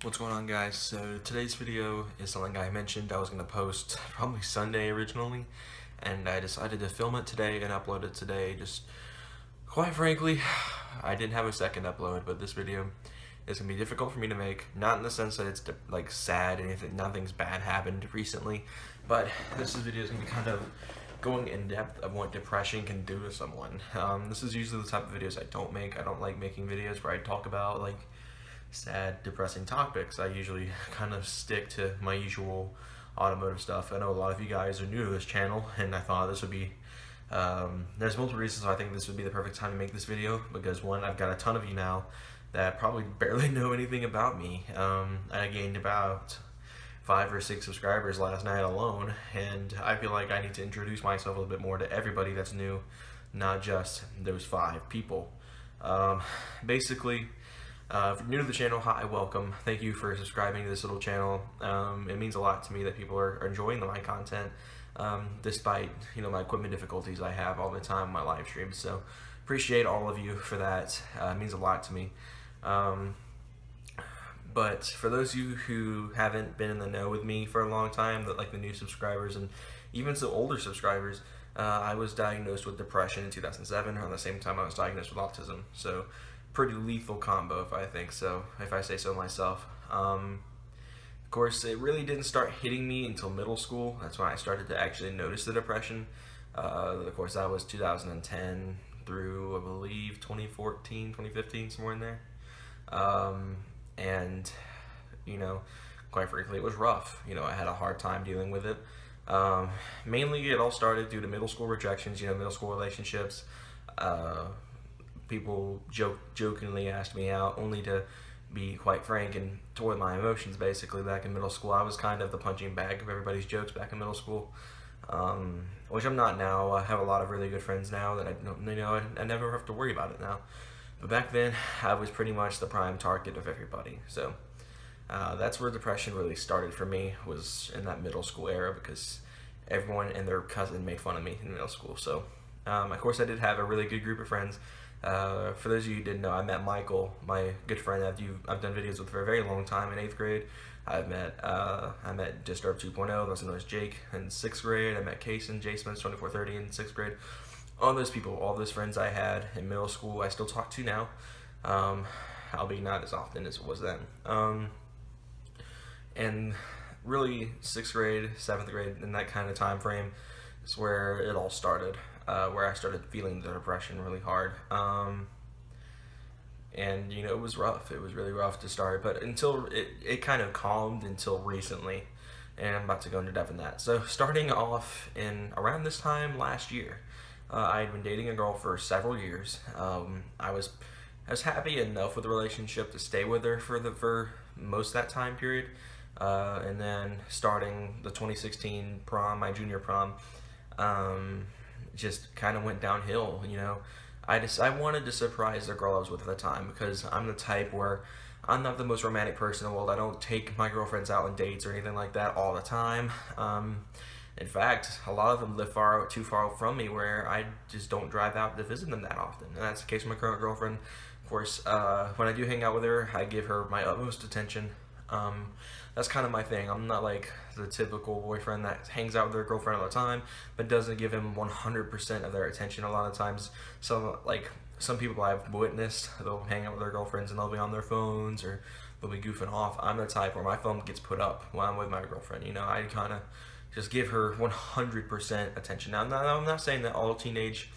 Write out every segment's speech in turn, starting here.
What's going on, guys? So today's video is something I mentioned I was going to post probably Sunday originally, and I decided to film it today and upload it today. Just quite frankly, I didn't have a second upload, but this video is going to be difficult for me to make. Not in the sense that it's like sad, anything, nothing's bad happened recently, but this video is going to be kind of going in depth of what depression can do to someone. This is usually the type of videos I don't make. I don't like making videos where I talk about like sad, depressing topics. I usually kind of stick to my usual automotive stuff. I know a lot of you guys are new to this channel, and I thought this would be there's multiple reasons why I think this would be the perfect time to make this video, because one, I've got a ton of you now that probably barely know anything about me. I gained about 5 or 6 subscribers last night alone, and I feel like I need to introduce myself a little bit more to everybody that's new, not just those 5 people. Basically, if you're new to the channel, hi, welcome. Thank you for subscribing to this little channel. It means a lot to me that people are enjoying my content, despite my equipment difficulties I have all the time on my live streams. So appreciate all of you for that. It means a lot to me. But for those of you who haven't been in the know with me for a long time, that like the new subscribers and even some older subscribers, I was diagnosed with depression in 2007, around the same time I was diagnosed with autism. So pretty lethal combo, if I think so, if I say so myself. Of course, it really didn't start hitting me until middle school. That's when I started to actually notice the depression. Of course, that was 2010 through, I believe, 2014, 2015, somewhere in there. And, quite frankly, it was rough. I had a hard time dealing with it. Mainly, it all started due to middle school rejections, middle school relationships. People jokingly asked me out, only to be quite frank and toy my emotions. Basically, back in middle school, I was kind of the punching bag of everybody's jokes back in middle school, which I'm not now. I have a lot of really good friends now that I never have to worry about it now. But back then, I was pretty much the prime target of everybody. So that's where depression really started for me, was in that middle school era, because everyone and their cousin made fun of me in middle school. So of course, I did have a really good group of friends. For those of you who didn't know, I met Michael, my good friend that I've done videos with for a very long time in 8th grade. I met Disturb 2.0, also known as Jake, in 6th grade. I met Kason, Jason 2430 in 6th grade. All those people, all those friends I had in middle school, I still talk to now, albeit not as often as it was then. And really, 6th grade, 7th grade, in that kind of time frame is where it all started. Where I started feeling the depression really hard. And it was rough. It was really rough to start, but until it kind of calmed until recently, and I'm about to go into depth in that. So starting off in around this time last year, I had been dating a girl for several years. I was happy enough with the relationship to stay with her for most of that time period. And then starting the 2016 prom, my junior prom, just kind of went downhill. I wanted to surprise the girl I was with at the time, because I'm the type where I'm not the most romantic person in the world. I don't take my girlfriends out on dates or anything like that all the time. In fact, a lot of them live too far from me, where I just don't drive out to visit them that often. And that's the case with my current girlfriend. Of course, when I do hang out with her, I give her my utmost attention. That's kind of my thing. I'm not like the typical boyfriend that hangs out with their girlfriend all the time, but doesn't give him 100% of their attention a lot of times. So, some people I've witnessed, they'll hang out with their girlfriends and they'll be on their phones, or they'll be goofing off. I'm the type where my phone gets put up when I'm with my girlfriend. I kind of just give her 100% attention. Now, I'm not saying that all teenage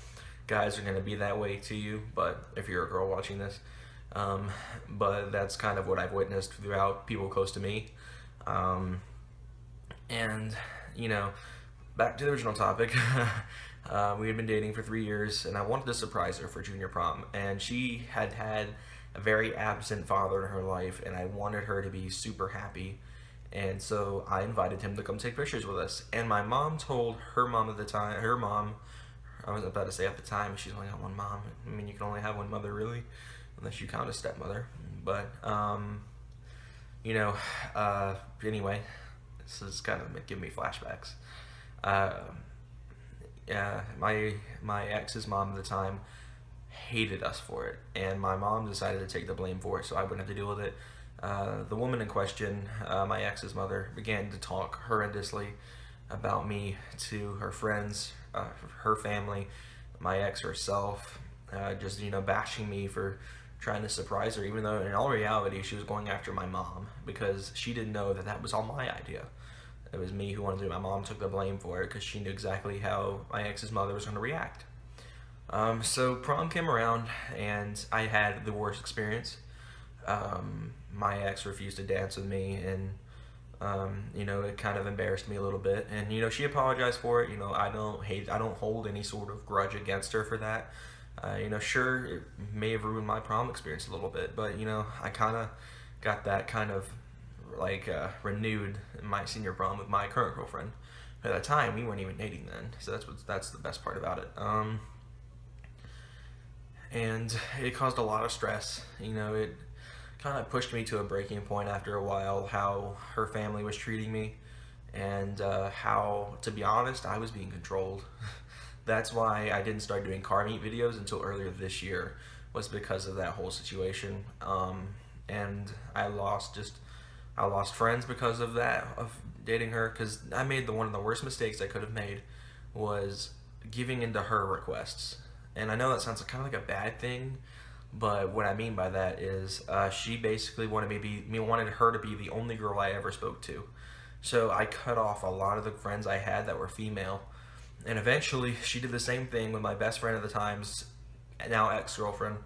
guys are going to be that way to you, but if you're a girl watching this, but that's kind of what I've witnessed throughout people close to me. And back to the original topic. We had been dating for 3 years, and I wanted to surprise her for junior prom, and she had a very absent father in her life, and I wanted her to be super happy. And so I invited him to come take pictures with us. And my mom told her mom at the time, I was about to say at the time, she's only got one mom. I mean, you can only have one mother, really, unless you count a stepmother. But anyway, this is kind of giving me flashbacks. My ex's mom at the time hated us for it, and my mom decided to take the blame for it, so I wouldn't have to deal with it. The woman in question, my ex's mother, began to talk horrendously about me to her friends, her family, my ex herself, just, bashing me for trying to surprise her, even though in all reality she was going after my mom because she didn't know that that was all my idea. It was me who wanted to do it. My mom took the blame for it because she knew exactly how my ex's mother was going to react. So prom came around and I had the worst experience. My ex refused to dance with me, and it kind of embarrassed me a little bit. And she apologized for it. I don't hold any sort of grudge against her for that. Sure, it may have ruined my prom experience a little bit, but I kind of got that kind of renewed in my senior prom with my current girlfriend. At that time, we weren't even dating then, so that's the best part about it. And it caused a lot of stress. It kind of pushed me to a breaking point after a while, how her family was treating me, and how, to be honest, I was being controlled. That's why I didn't start doing car meet videos until earlier this year, was because of that whole situation. And I lost friends because of that, of dating her, because I made one of the worst mistakes I could have made was giving into her requests. And I know that sounds kind of like a bad thing, but what I mean by that is she basically wanted her to be the only girl I ever spoke to. So I cut off a lot of the friends I had that were female. And eventually she did the same thing with my best friend at the time's now ex-girlfriend.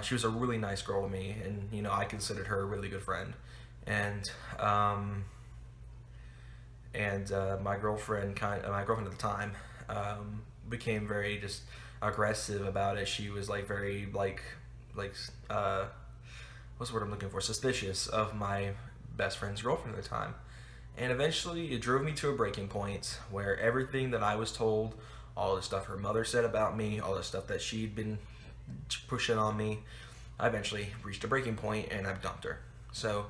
She was a really nice girl to me, and I considered her a really good friend. And my girlfriend at the time became very just aggressive about it. She was very what's the word I'm looking for? Suspicious of my best friend's girlfriend at the time. And eventually it drove me to a breaking point where everything that I was told, all the stuff her mother said about me, all the stuff that she'd been pushing on me, I eventually reached a breaking point and I've dumped her. So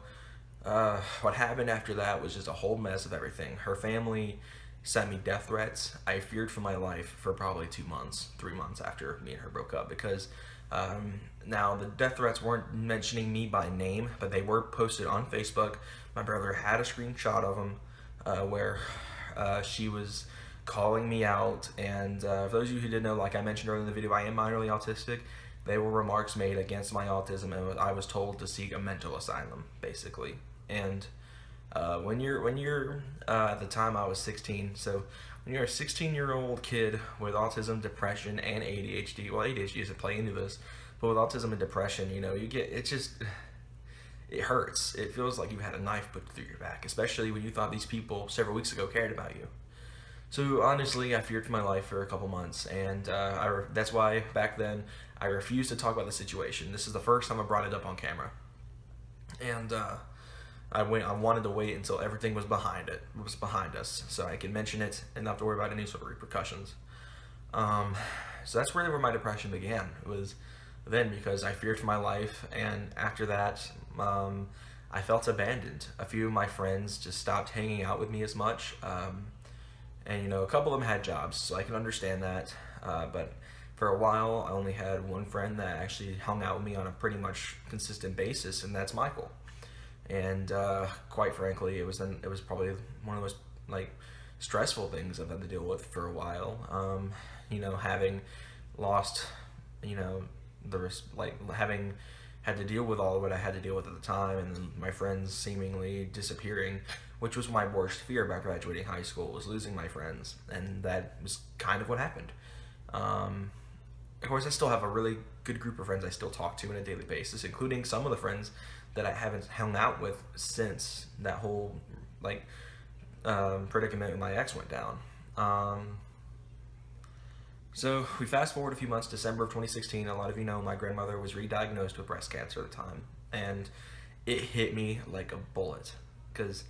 what happened after that was just a whole mess of everything. Her family sent me death threats. I feared for my life for probably 3 months after me and her broke up, because now the death threats weren't mentioning me by name, but they were posted on Facebook. My brother had a screenshot of them where she was calling me out, and for those of you who didn't know, like I mentioned earlier in the video, I am minorly autistic. They were remarks made against my autism, and I was told to seek a mental asylum, basically. And when you're at the time I was 16, so when you're a 16-year-old kid with autism, depression, and ADHD, well, ADHD doesn't play into this, but with autism and depression, it hurts. It feels like you had a knife put through your back, especially when you thought these people several weeks ago cared about you. So honestly, I feared for my life for a couple months, and that's why back then I refused to talk about the situation. This is the first time I brought it up on camera, and I wanted to wait until everything was behind us, so I could mention it and not have to worry about any sort of repercussions. So that's really where my depression began. It was then because I feared for my life, and after that, I felt abandoned. A few of my friends just stopped hanging out with me as much, and a couple of them had jobs, so I can understand that. But for a while, I only had one friend that actually hung out with me on a pretty much consistent basis, and that's Michael. And quite frankly, it was probably one of the most stressful things I've had to deal with for a while. Having lost, having had to deal with all of what I had to deal with at the time, and then my friends seemingly disappearing, which was my worst fear about graduating high school, was losing my friends, and that was kind of what happened. Of course, I still have a really good group of friends I still talk to on a daily basis, including some of the friends that I haven't hung out with since that whole predicament with my ex went down. So we fast forward a few months, December of 2016. A lot of you know my grandmother was re-diagnosed with breast cancer at the time, and it hit me like a bullet because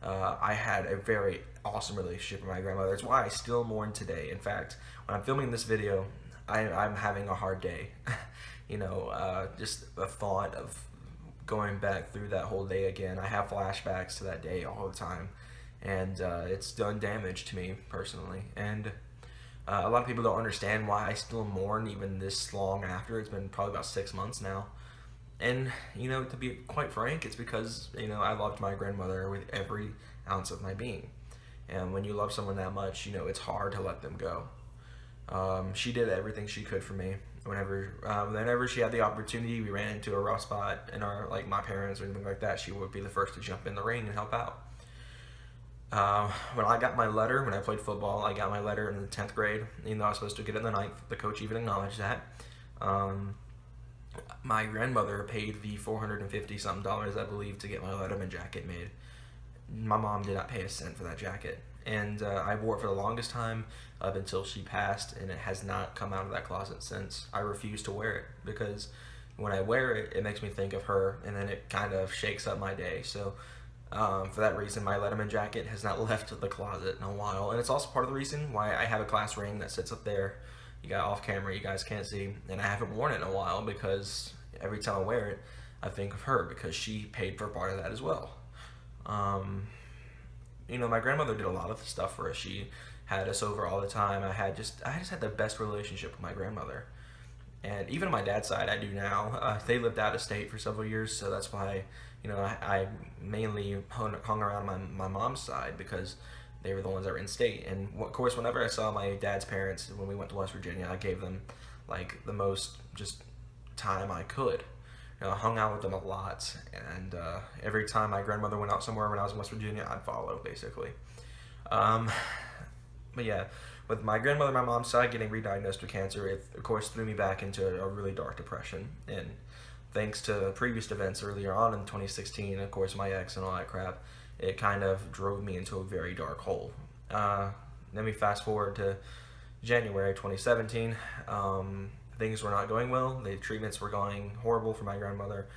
I had a very awesome relationship with my grandmother. It's why I still mourn today. In fact, when I'm filming this video, I'm having a hard day. Just the thought of going back through that whole day again. I have flashbacks to that day all the time, and it's done damage to me personally. And a lot of people don't understand why I still mourn even this long after. It's been probably about 6 months now, And, you know, to be quite frank, it's because, you know, I loved my grandmother with every ounce of my being. And when you love someone that much, you know, it's hard to let them go. She did everything she could for me. Whenever she had the opportunity, we ran into a rough spot in our, like, my parents or anything like that, she would be the first to jump in the ring and help out. When I got my letter, when I played football, I got my letter in the 10th grade, even though I was supposed to get it in the 9th. The coach even acknowledged that. My grandmother paid the $450 something, I believe, to get my Letterman jacket made. My mom did not pay a cent for that jacket. And I wore it for the longest time up until she passed, and it has not come out of that closet since. I refuse to wear it because when I wear it, it makes me think of her, and then it kind of shakes up my day. So for that reason, my Letterman jacket has not left the closet in a while. And it's also part of the reason why I have a class ring that sits up there. You got off camera, you guys can't see, and I haven't worn it in a while because every time I wear it, I think of her because she paid for part of that as well. You know, my grandmother did a lot of stuff for us. She had us over all the time. I just had the best relationship with my grandmother. And even on my dad's side, I do now. They lived out of state for several years, so that's why, you know, I mainly hung around my mom's side because they were the ones that were in state. And of course, whenever I saw my dad's parents when we went to West Virginia, I gave them like the most just time I could. You know, I hung out with them a lot, and every time my grandmother went out somewhere when I was in West Virginia, I'd follow, basically. But yeah, with my grandmother and my mom's side getting re-diagnosed with cancer, it of course threw me back into a really dark depression. And thanks to previous events earlier on in 2016, of course my ex and all that crap, it kind of drove me into a very dark hole. Then we fast forward to January 2017. Things were not going well. The treatments were going horrible for my grandmother.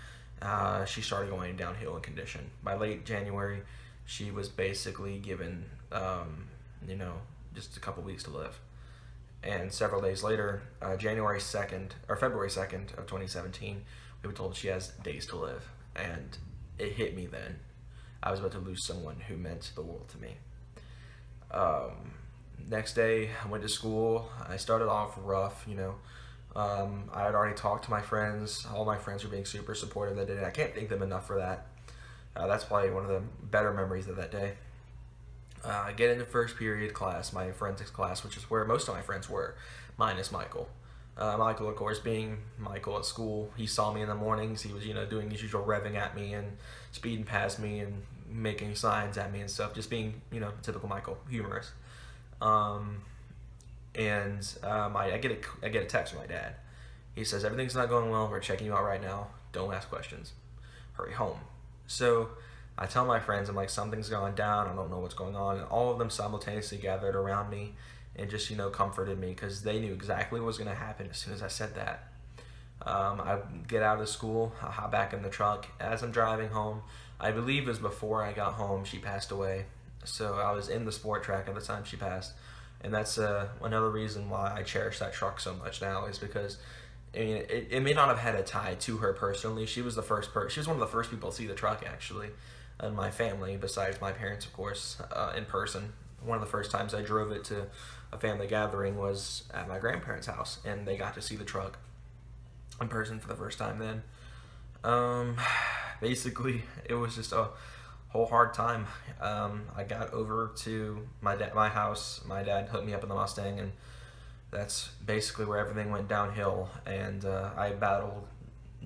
She started going downhill in condition. By late January, she was basically given, you know, just a couple weeks to live. And several days later, February 2nd of 2017, we were told she has days to live. And it hit me then. I was about to lose someone who meant the world to me. Next day, I went to school. I started off rough, you know. I had already talked to my friends. All my friends were being super supportive that day. I can't thank them enough for that. That's probably one of the better memories of that day. I get into first period class, my forensics class, which is where most of my friends were, minus Michael. Michael, of course, being Michael at school, he saw me in the mornings. He was, you know, doing his usual revving at me and speeding past me and making signs at me and stuff, just being, you know, typical Michael, humorous. I get a text from my dad. He says, everything's not going well. We're checking you out right now. Don't ask questions. Hurry home. So I tell my friends, I'm like, something's going down. I don't know what's going on. And all of them simultaneously gathered around me and just, you know, comforted me because they knew exactly what was going to happen as soon as I said that. I get out of school, I hop back in the truck. As I'm driving home, I believe it was before I got home, she passed away. So I was in the sport track at the time she passed. And that's another reason why I cherish that truck so much now, is because I mean, it may not have had a tie to her personally. She was the first she was one of the first people to see the truck, actually, in my family, besides my parents, of course, in person. One of the first times I drove it to a family gathering was at my grandparents' house, and they got to see the truck in person for the first time then. Basically, it was just a whole hard time. I got over to my house. My dad hooked me up in the Mustang, and that's basically where everything went downhill. And I battled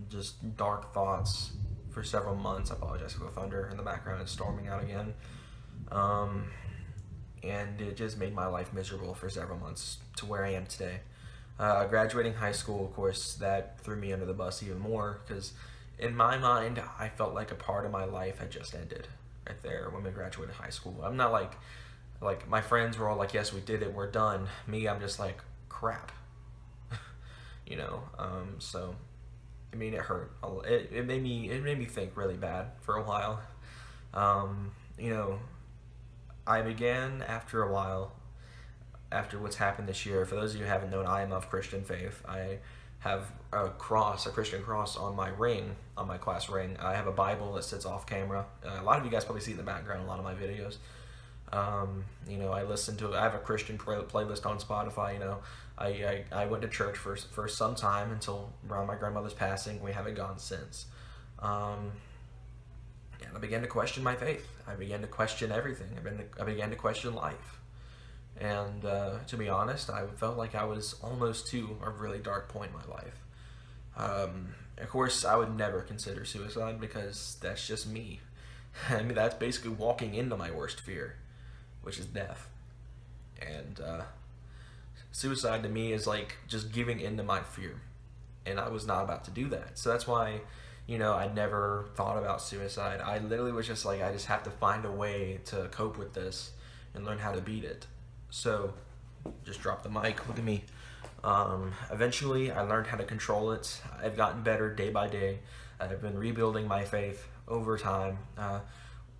just dark thoughts for several months. I apologize for the thunder in the background. It's storming out again. And it just made my life miserable for several months to where I am today. Graduating high school, of course, that threw me under the bus even more, because in my mind, I felt like a part of my life had just ended right there when we graduated high school. I'm not like my friends were all like, yes, we did it, we're done. Me, I'm just like, crap. You know, so I mean, it hurt. It made me think really bad for a while. You know, I began after a while, after what's happened this year. For those of you who haven't known, I am of Christian faith. I have a Christian cross on my ring, on my class ring. I have a Bible that sits off camera. A lot of you guys probably see it in the background in a lot of my videos. I I have a Christian playlist on Spotify. I went to church for some time until around my grandmother's passing. We haven't gone since. Um, and I began to question my faith. I began to question everything. I began to question life. And to be honest, I felt like I was almost to a really dark point in my life. Of course, I would never consider suicide because that's just me. I mean, that's basically walking into my worst fear, which is death. And suicide to me is like just giving into my fear. And I was not about to do that. So that's why, I never thought about suicide. I literally was just like, I just have to find a way to cope with this and learn how to beat it. So, just drop the mic, look at me. Eventually, I learned how to control it. I've gotten better day by day. I've been rebuilding my faith over time.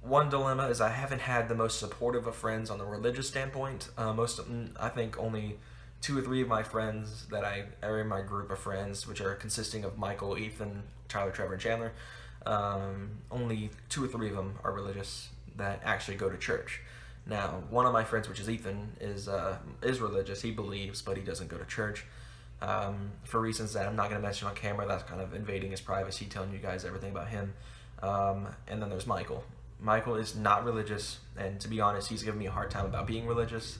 One dilemma is I haven't had the most supportive of friends on the religious standpoint. I think only 2 or 3 of my friends that are in my group of friends, which are consisting of Michael, Ethan, Tyler, Trevor, and Chandler. Only 2 or 3 of them are religious that actually go to church. Now, one of my friends, which is Ethan, is religious. He believes, but he doesn't go to church for reasons that I'm not going to mention on camera. That's kind of invading his privacy, telling you guys everything about him. And then there's Michael. Michael is not religious, and to be honest, he's giving me a hard time about being religious.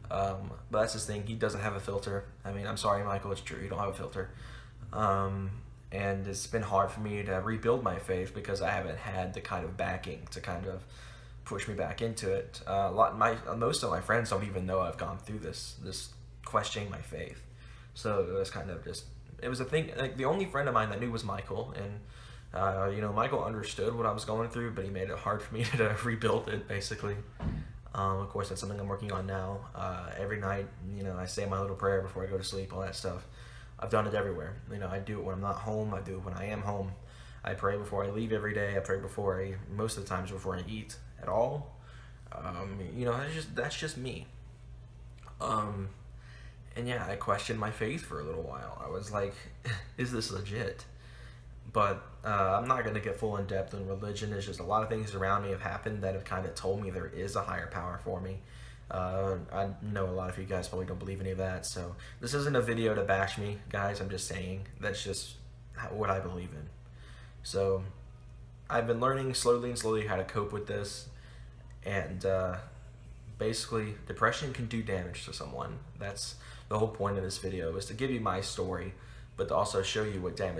But that's his thing. He doesn't have a filter. I mean, I'm sorry, Michael. It's true. You don't have a filter. And it's been hard for me to rebuild my faith because I haven't had the kind of backing to kind of push me back into it. Most of my friends don't even know I've gone through this questioning my faith. So it was kind of it was a thing. Like, the only friend of mine that knew was Michael, and Michael understood what I was going through, but he made it hard for me to rebuild it, basically. Of course, that's something I'm working on now. Every night, I say my little prayer before I go to sleep, all that stuff. I've done it everywhere. I do it when I'm not home. I do it when I am home. I pray before I leave every day. I pray most of the times before I eat at all. That's just me. And yeah, I questioned my faith for a little while. I was like, is this legit? But I'm not going to get full in depth on religion. There's just a lot of things around me have happened that have kind of told me there is a higher power for me. I know a lot of you guys probably don't believe any of that, so this isn't a video to bash me, guys. I'm just saying that's just what I believe in. So I've been learning slowly how to cope with this, and basically depression can do damage to someone. That's the whole point of this video, is to give you my story, but to also show you what kind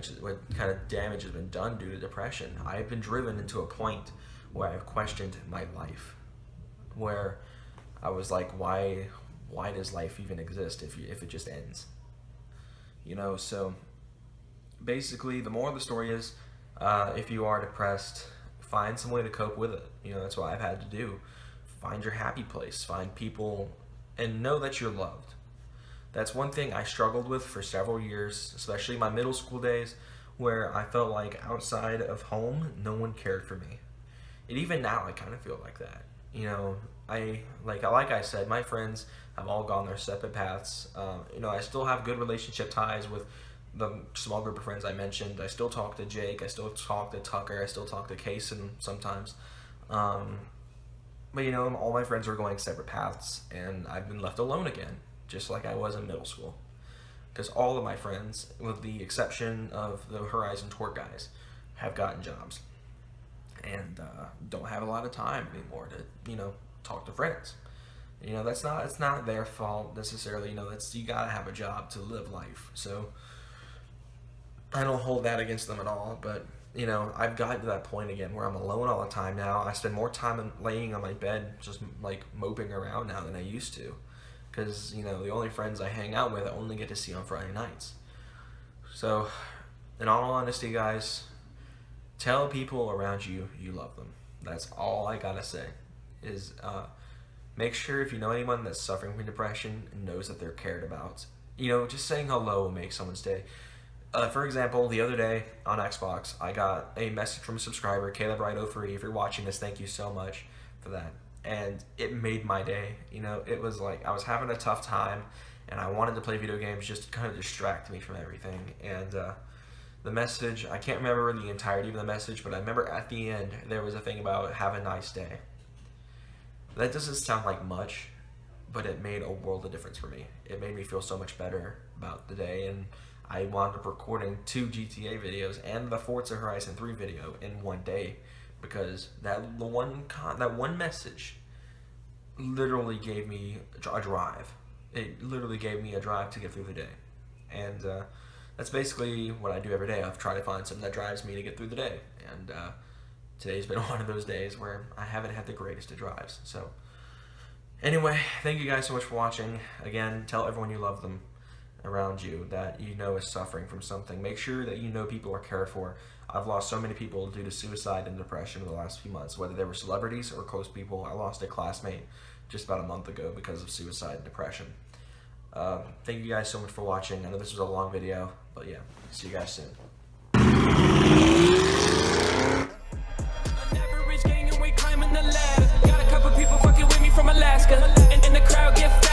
of damage has been done due to depression. I've been driven into a point where I've questioned my life, where I was like, why does life even exist if it just ends? So basically, the moral of the story is, if you are depressed, find some way to cope with it. That's what I've had to do. Find your happy place, find people, and know that you're loved. That's one thing I struggled with for several years, especially my middle school days, where I felt like outside of home, no one cared for me. And even now, I kind of feel like that. Like I said, my friends have all gone their separate paths. I still have good relationship ties with the small group of friends I mentioned. I still talk to Jake. I still talk to Tucker. I still talk to Kaysen sometimes. But all my friends are going separate paths, and I've been left alone again, just like I was in middle school. Because all of my friends, with the exception of the Horizon Tour guys, have gotten jobs and don't have a lot of time anymore to talk to friends. It's not their fault necessarily. You gotta have a job to live life. So I don't hold that against them at all. But I've gotten to that point again where I'm alone all the time now. I spend more time laying on my bed just like moping around now than I used to, because the only friends I hang out with I only get to see on Friday nights. So in all honesty, guys, tell people around you love them. That's all I gotta say. Is make sure, if you know anyone that's suffering from depression and knows that they're cared about, just saying hello will make someone's day. For example, the other day on Xbox, I got a message from a subscriber, Caleb Wright 03. If you're watching this, thank you so much for that. And it made my day. It was like I was having a tough time, and I wanted to play video games just to kind of distract me from everything. And the message, I can't remember the entirety of the message, but I remember at the end there was a thing about have a nice day. That doesn't sound like much, but it made a world of difference for me. It made me feel so much better about the day, and I wound up recording 2 GTA videos and the Forza Horizon 3 video in one day, because that one message literally gave me a drive. It literally gave me a drive to get through the day. And that's basically what I do every day. I've tried to find something that drives me to get through the day. And today's been one of those days where I haven't had the greatest of drives. So anyway, thank you guys so much for watching. Again, tell everyone you love them around you that you know is suffering from something. Make sure that you know people are cared for. I've lost so many people due to suicide and depression in the last few months, whether they were celebrities or close people. I lost a classmate just about a month ago because of suicide and depression. Thank you guys so much for watching. I know this was a long video, but yeah, see you guys soon. Average gang and we climbing the ladder. Got a couple people fucking with me from Alaska, and the crowd get